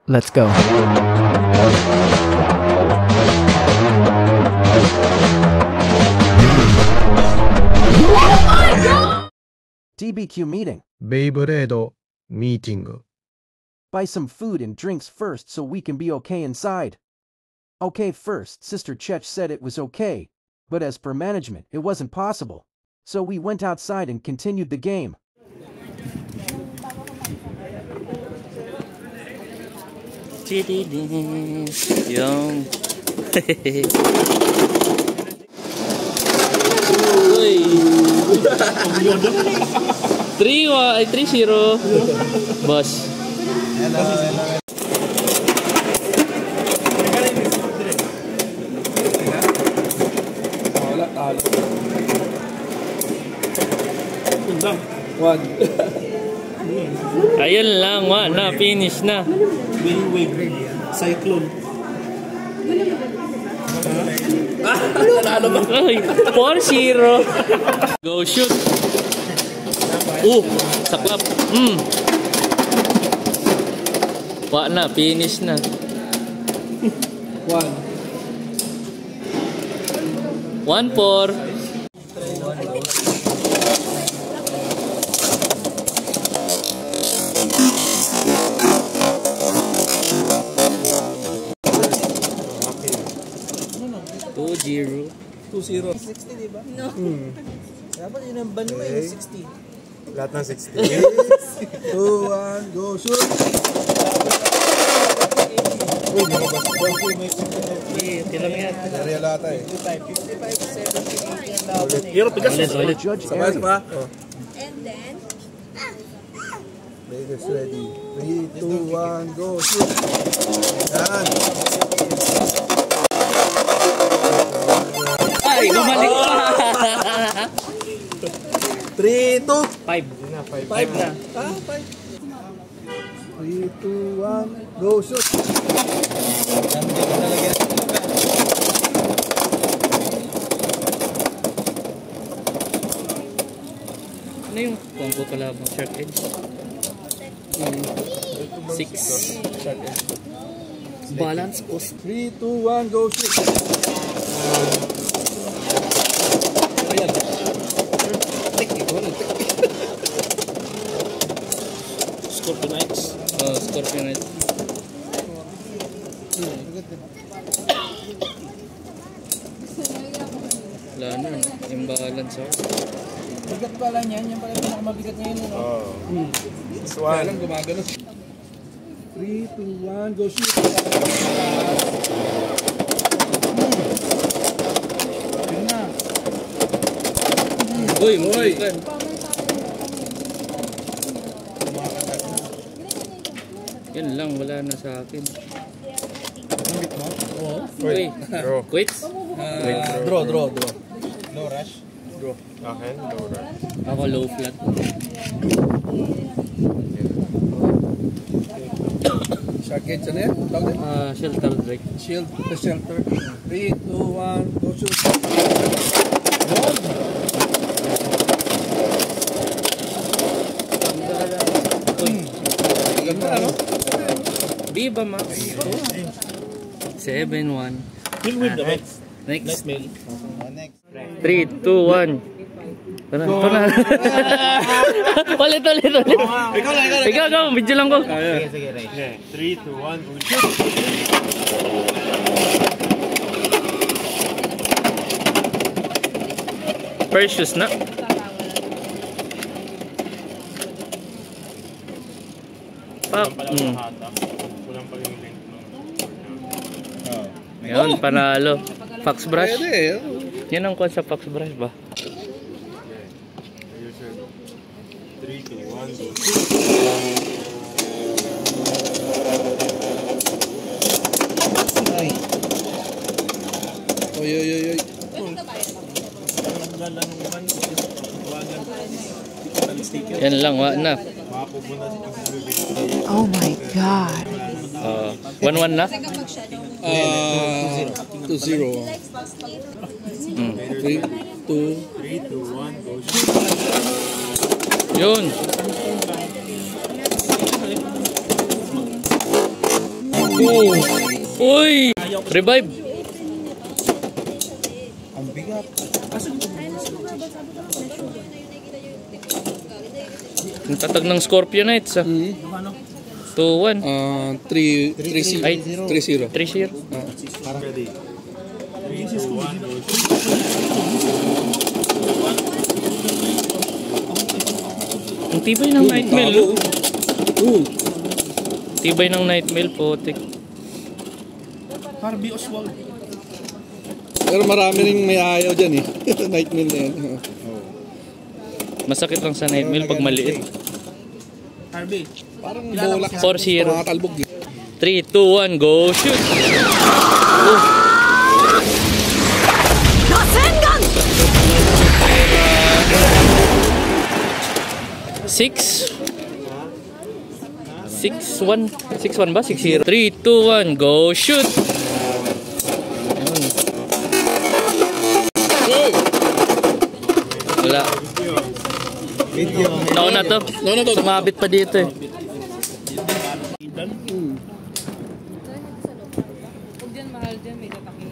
Let's go. TBQ meeting. Beyblade meeting. Buy some food and drinks first so we can be okay inside. Okay, first, Sister Chech said it was okay, but as per management, it wasn't possible. So we went outside and continued the game. Yung Uy 3-0 boss. Ayun lang, na finish na. Cyclone. Nanalo ba? 4-0. Go shoot. Saklap. Na, finish na. 1-4. Zero. 2-0. 60, diba? No. Dapat yun ang ban mo yung 60. Lahat ng 60. 2, 1, go, shoot! Uy, mga basketball ko may Tilang yan. Real ata eh. 55, 70, 80. Hero, pigas. Ulit. Sabay pa. And then, Vegas ready. 3, 2, 1, go, shoot! Yan. Ay, bumalik pa. 3, 2, 5 na. 5 na. 3, 2, 1, go, shoot! Ano yung combo pala ng Shark Edge? 6 balance post. 3, 2, 1, go, shoot! Scorpionites. Scorpionites. Wala na, imbalance ako. Bigat pala niyan, yan pala pinakamabigat ngayon. This one. Kaya lang gumagano. 3, 2, 1, go shoot! Yun na. Uy, kan. Yan lang, wala na sa akin. Uy, quits? Draw. No rush? Draw. Akin, no rush. Ako low flat. Shark Edge, ano yan? Tawag din? Shelter Drake. Shield, the shelter. 3, 2, 1, go shoot! Ganda, ano? Viva Max. 7-1. We'll win the next. Next. mail. 3, 2, 1. Ito na. Ulit. Ikaw, video lang ko. Sige. 3, 2, 1, go shoot! Precious na. Walang pag-link. Ngayon, panalo. Fox brush. Pwede, Yan ang kwan sa fox brush ba? 3, 2, 1, go shoot! Ay. Oy. Yan lang, na. oh my God. 1-1 na? 2-0. 3, 2, 3, 2, 1, go shoot! Yun. Uy! Revive! Ang bigat. Ang tatag ng Scorpio Knights ah. 2-1. 3-0. Ay, 3-0. 3-0. Ready. 3, 2, 1, go. Ang tibay ng Nightmail. Tibay ng Nightmail, potik. Harvey Oswald. Pero marami ring may ayaw dyan eh. Nightmail na yan. Masakit lang sa Nightmail pag maliit. Harvey. Parang bolak. 4-0. Mga talbog eh. 3, 2, 1, go shoot! Oh. 6-1 ba? 6-0. 3, 2, 1, go shoot! Wala. Nauna to. Sumabit pa dito eh.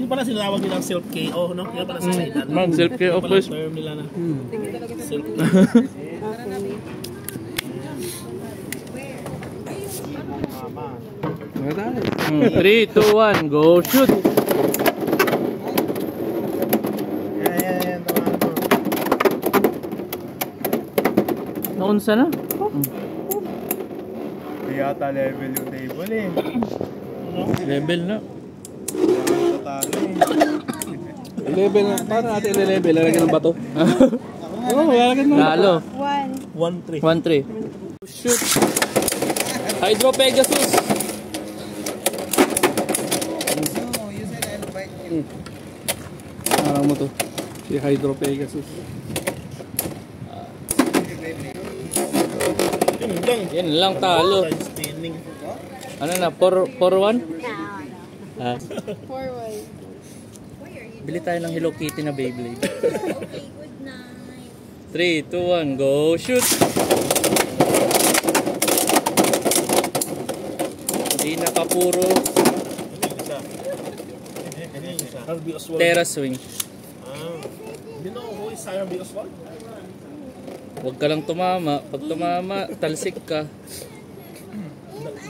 Yung pala sinawag nilang Silk KO, no? Yung pala sa saitan. Silk KO first. Term nila na. Silk. Mga tayo. 3, 2, 1, go shoot! Yan. Naunsa na? Hindi yata level yung table eh. Level na. Level na. Paano natin i-level? Lalagyan ng bato. Oo, lalagyan ng bato. Lalo. 1-3. 1-3. Shoot! Hydro Pegasus! Parang mo to. Si Hydro Pegasus. Yan lang talo. Spinning. Ano na? 4-1? Ah. Bili tayo ng Hello Kitty na Beyblade. 3, 2, 1, go shoot! Hindi nakapuro. Harvey Oswald. Terra swing. You know who is Harvey Oswald? Huwag ka lang tumama. Pag tumama, talsik ka.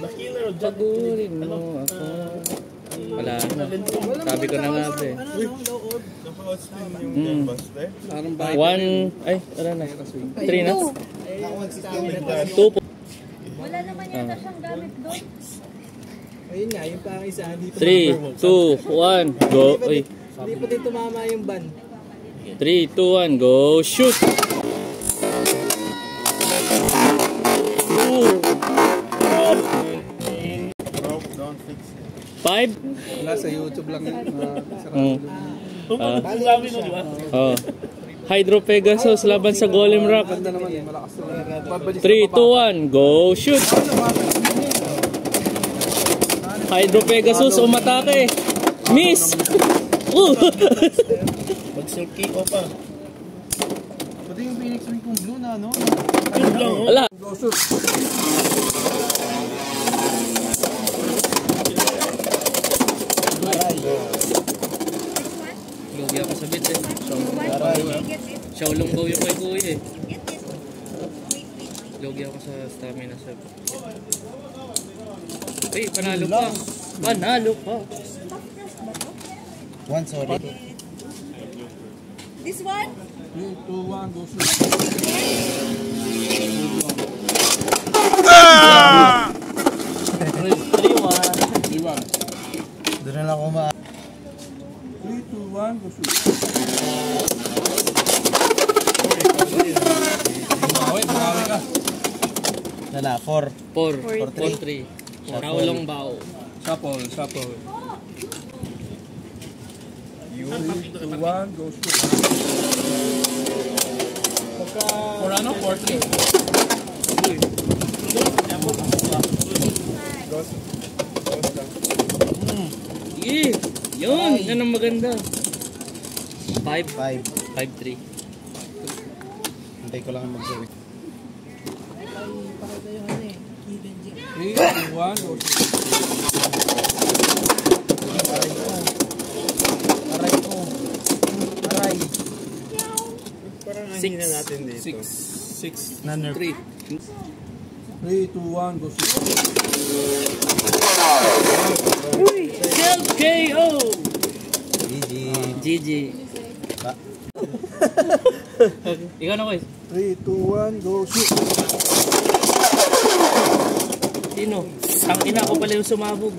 The killer of John. Pagurin mo ako. Wala na. Sabi ko na nga ba eh. Naka-outspin yung buster. Parang bike. 1, ay, wala na. 3 na? 2 po. Wala naman yata siyang gamit doon. Ayun nga, yung pang isa, hindi 3, 2, 1, go. Uy. Hindi pa din tumama yung ban. 3, 2, 1, go shoot! Broke, don't fix it. 5? Wala sa YouTube lang yun. Sabi no, di ba? Oh. Hydro Pegasus laban sa Golem Rock. Ganda naman eh. Malakas naman. 3, 2, 1, go shoot! Hydro Pegasus umatake. Miss! Mag-Silk KO pa. Pati yung Phoenix Wing kong blue na, no? Yun lang, oh. Wala. Lugi ako sa bit eh. Shaolong daw yung kay kuya eh. Lugi ako sa stamina sa. Uy, panalo pa. Panalo pa. One, sorry. This one? 3, 2, 1, go shoot. 3-1. Doon na lang kuma. 3, 2, 1, go shoot. Makawi ka. Nala, 4. 4-3. Shaolong bao. Shuffle. 3, 2, 1, go shoot. For ano? 4-3. Yeah. Yun. Yan ang maganda. 5. 5. 5-3. Hintay ko lang mag-gawin. 3, 2, 1, go shoot. natin dito. 6, 3. 3, 2, 1, go shoot. Self KO! GG. GG. Ikaw na, Koy. 3, 2, 1, go shoot. Sino? Tangina ako pala yung sumabog.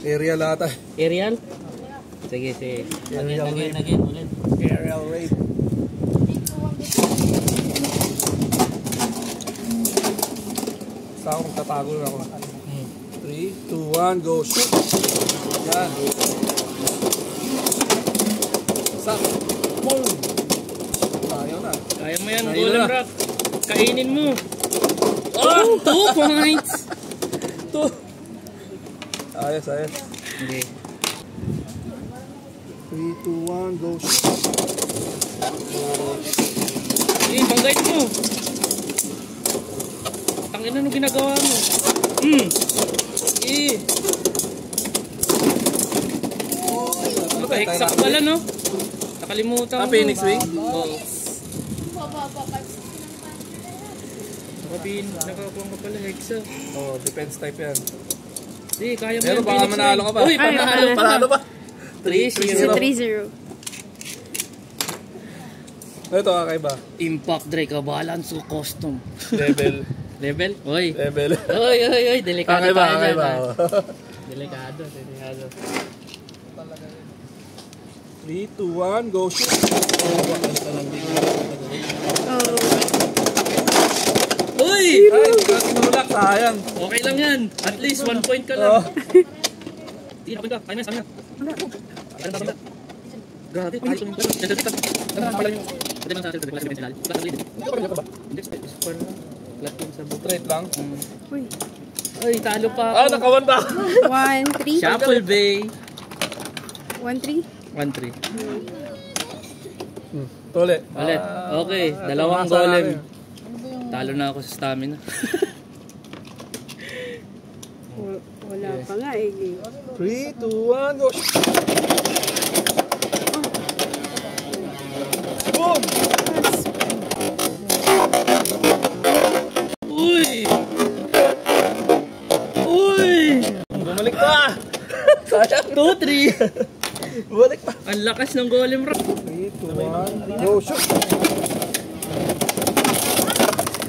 Aerial ata. Ariel? Sige, sige. Again, ulit. Aerial raid. Basta ako magtatago na ako. 3, 2, 1, go shoot. Yan. Sak. Boom. Ayaw na. Kaya mo yan, Ayun Golem na. Rock. Kainin mo. Oh, 2 points! Ayos, ayos. Okay. 3, 2, 1, go shoot. Sige, banggay mo. Tangina nung ginagawa mo. Eh. Ano ba, exact pala, no? Nakalimutan ko. Phoenix Wing? Oo. Nakakuha ka pala, hexa. Oh, defense type yan. Hindi, kaya mo Pero yan, baka Phoenix manalo Wing. ka pa. Uy, panalo pa. Panalo pa. 3-0. 3-0. Ito kakaiba. Impact Drake, balance o custom. Level. Level? Uy. Level. Uy. Delikado Kakaiba, tayo dyan, kakaiba. ha? Delikado. 3, 2, 1, go shoot. Uy! Ay, hindi ka sinulak. Sayang. Okay lang yan. At least 1 point ka lang. Hindi, napin ka. Kaya na, stamina. Grabe. Ay, ito. Ano pala yung... Pwede bang sa atin? Pwede bang sa atin? Hindi, platform sa buka. Straight lang. Uy, talo pa ako. Nakawan pa. 1-3. Shuffle Bay. 1-3. 1-3. Tole. Ulit. Okay, dalawang golem. Talo na ako sa stamina. Wala pa nga eh. 3, 2, 1, go shoot. Boom! Uy! Bumalik pa! Sayang. 2-3. Bumalik pa. Ang lakas ng golem rock. 3, 2, 1, go shoot.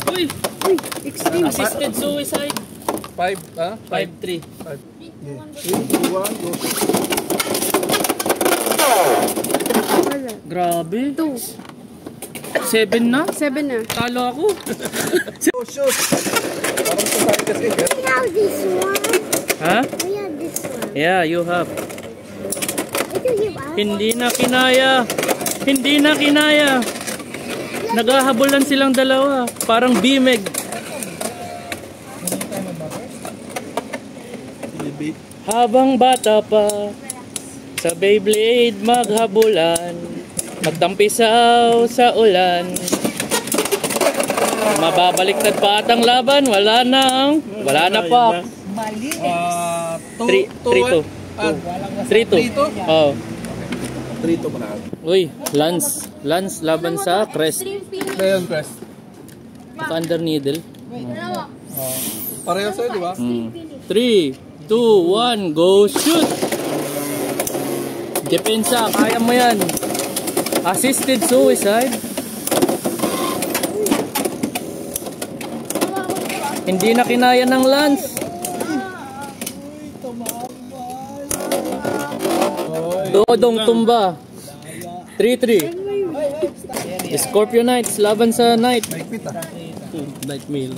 Uy! Extreme. Assisted suicide. 5, ha? 5-3. 3, 2, 1, go shoot. Wala. Grabe. 2. 7 na? 7 na. Talo ako. Go shoot. Parang sa side kasi. We have this one. Ha? We have this one. Yeah, you have. What do you have? Hindi na kinaya. Hindi na kinaya. Naghahabulan silang dalawa. Parang bimeg. Habang bata pa, sa Beyblade maghabulan, magtampisaw sa ulan. Mababaliktad pa atang laban, wala na pa. 3-2. 3-2. Oh. 3, 2 pa na. Uy, Lance laban sa Crest. Leon Crest. Thunder Needle. Pareho sa'yo, di ba? 3, 2, 1, go shoot! Depensa, kaya mo yan. Assisted suicide. Hindi na kinaya ng Lance. Dodong tumba. 3-3. Scorpio Knights laban sa Knight. Nightmail.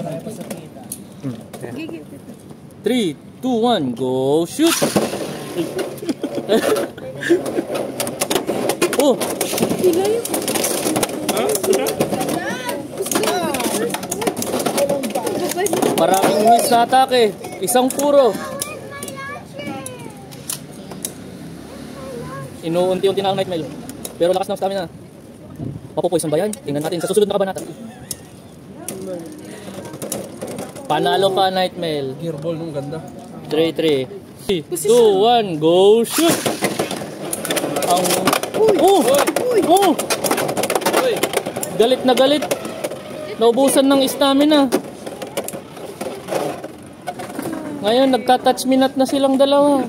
3, 2, 1, go shoot! Oh! Maraming miss na atake. Isang puro. Inuunti-unti na ang Nightmail. Pero lakas ng stamina. Mapopoison ba yan? Tingnan natin sa susunod na kabanata. Panalo ka, Nightmail. Gearball nung ganda. 3-3. 2, 1, go shoot! Ang... Oh! Oh! Galit na galit. Naubusan ng stamina. Ngayon, nagka-touch minute na silang dalawa.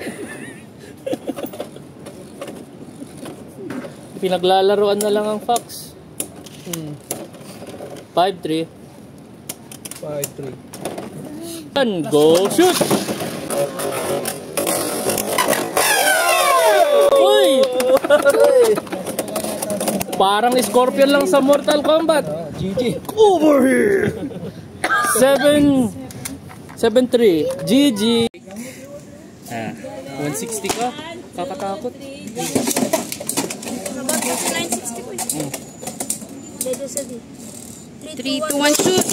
Pinaglalaroan na lang ang Fox. 5-3. 5-3. And go shoot! Uy! Parang Scorpion lang sa Mortal Kombat. GG. Over here! 7-3. GG. 160 ka? Kakatakot. 960 po. Dede sa di. 3, 2, 1, shoot!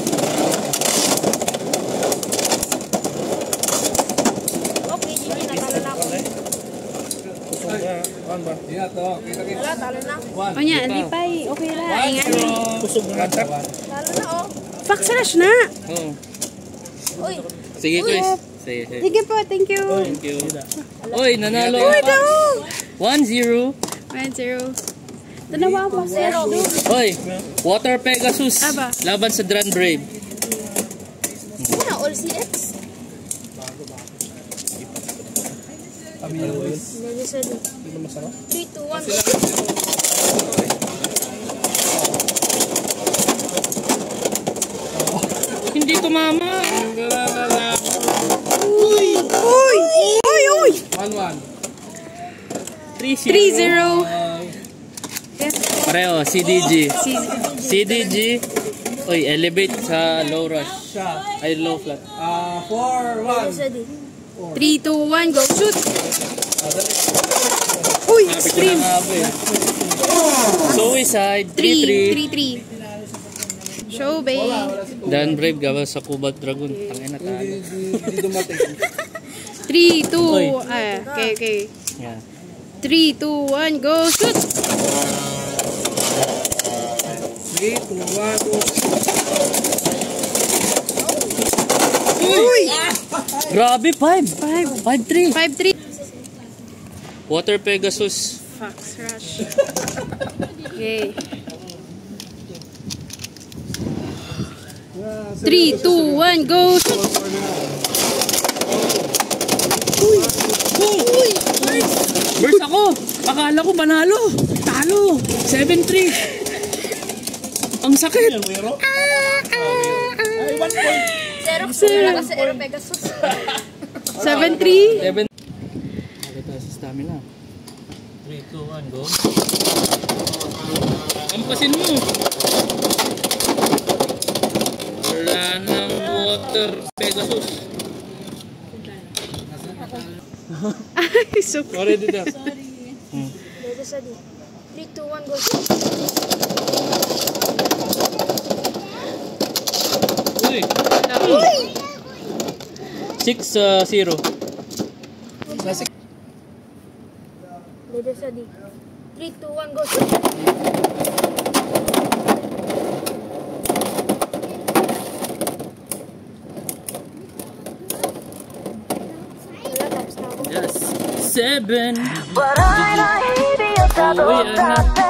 Okay, GG. Natalo na ako. Ingat, oh. Kita-kita. Wala, talo na. O niya, hindi pa eh. Okay lang. Ingat. Talo na, oh. Fox rush na! Uy. Sige, Chris. Sige. Sige po, thank you. Thank you. Oy, nanalo. Uy, daw! 1-0. 1-0. Dalawa pa. 0. Oy, Water Pegasus. Aba. Laban sa Dran Brave. Una, all CX. Dede sa di. 3, 2, 1, go. Hindi tumama. Uy! Uy! Uy! Uy! 1-1. 3-0. Pareho, CDG. Si CDG. Oy, elevate sa low rush. Ay, low flat. 4-1. Sa di. 3, 2, 1, go shoot! Uy! Extreme! Suicide. 3-3. 3-3. Show, babe. Dan Brave gawa sa Kubat Dragon. Tangin na tayo. Hindi dumating. 3, 2, Uy. okay. Yeah. 3, 2, 1, go shoot! 3, 2, 1, go. Uy! Grabe, 5. 5-3. 5-3. Water Pegasus. Fox rush. Okay. 3, 2, 1, go shoot! Uy! Burst ako. Akala ko manalo. Talo. 7-3. Ang sakit. Zero kasi Aero Pegasus. 7-3. 7. Nakita sa stamina. 3, 2, 1, go. Ampasin mo. Wala ng Water Pegasus. Ay, so Sorry, dito. Dede sa di. 3, 2, 1, go. Uy. 6-0. Dede sa di. 3, 2, 1, go. Wala, tapos na ako. Yes. 7. Uy, anak.